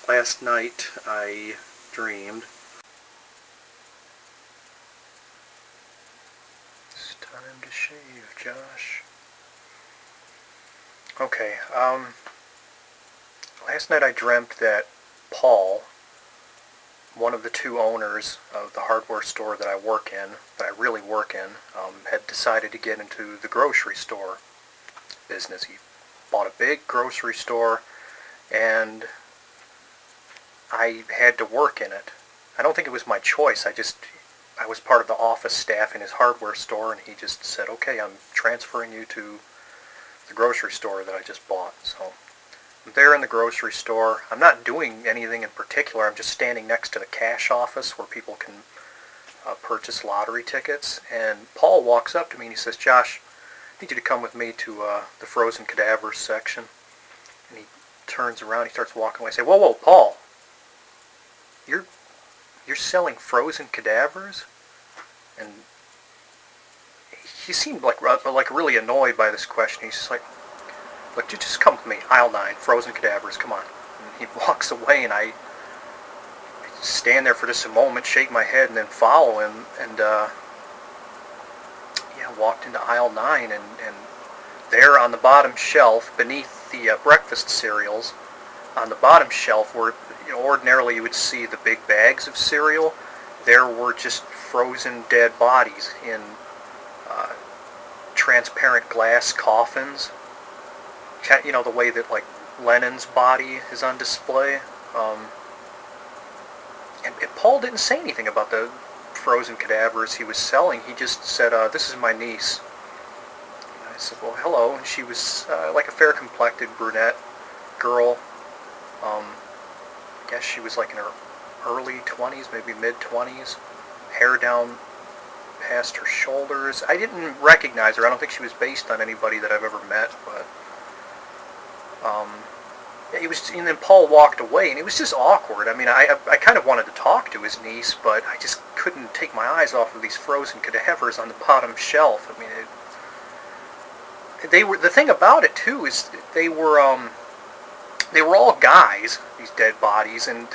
Last night I dreamed. It's time to shave, Josh. Okay, last night I dreamt that Paul, one of the two owners of the hardware store that I work in, that I really work in, had decided to get into the grocery store business. He bought a big grocery store, and I had to work in it. I don't think it was my choice. I was part of the office staff in his hardware store, and he just said, okay, I'm transferring you to the grocery store that I just bought. So I'm there in the grocery store. I'm not doing anything in particular. I'm just standing next to the cash office where people can purchase lottery tickets. And Paul walks up to me and he says, Josh, I need you to come with me to the frozen cadavers section. And he turns around, he starts walking away. I say, whoa, whoa, Paul, you're selling frozen cadavers? And he seemed like really annoyed by this question. He's just like, look, just come with me, aisle 9, frozen cadavers, come on. And he walks away, and I stand there for just a moment, shake my head, and then follow him, and walked into aisle 9, and there on the bottom shelf, beneath the breakfast cereals, on the bottom shelf where ordinarily you would see the big bags of cereal, there were just frozen dead bodies in transparent glass coffins. You know, the way that like Lenin's body is on display. And Paul didn't say anything about the frozen cadavers he was selling. He just said, this is my niece. And I said, well, hello. And she was like a fair-complected brunette girl. I guess she was like in her early 20s, maybe mid-20s. Hair down past her shoulders. I didn't recognize her. I don't think she was based on anybody that I've ever met, but it was. And then Paul walked away, and it was just awkward. I mean, I kind of wanted to talk to his niece, but I just couldn't take my eyes off of these frozen cadavers on the bottom shelf. I mean, they were. The thing about it too is they were all guys, these dead bodies, and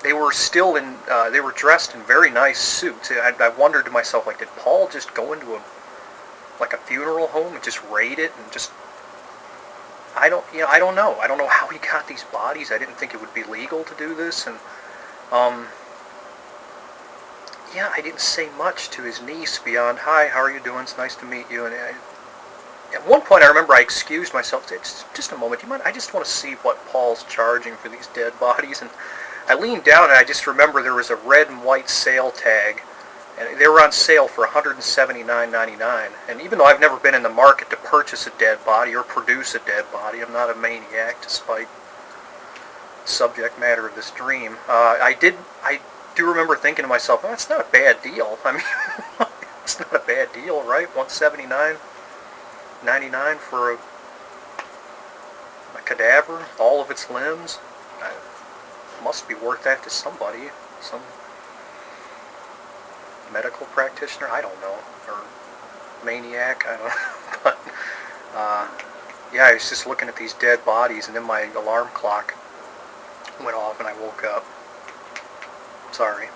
they were still in. They were dressed in very nice suits. I wondered to myself, like, did Paul just go into a funeral home and just raid it and just? I don't know. I don't know how he got these bodies. I didn't think it would be legal to do this, and I didn't say much to his niece beyond, hi, how are you doing? It's nice to meet you. And at one point, I remember I excused myself. Just a moment. Do you mind? I just want to see what Paul's charging for these dead bodies. And I leaned down, and I just remember there was a red and white sale tag, and they were on sale for $179.99. And even though I've never been in the market to purchase a dead body or produce a dead body, I'm not a maniac, despite the subject matter of this dream. I do remember thinking to myself, well, that's not a bad deal. I mean, it's not a bad deal, right? $179.99 for a cadaver, all of its limbs. Must be worth that to somebody, some medical practitioner, I don't know, or maniac, I don't know. But I was just looking at these dead bodies, and then my alarm clock went off and I woke up. Sorry.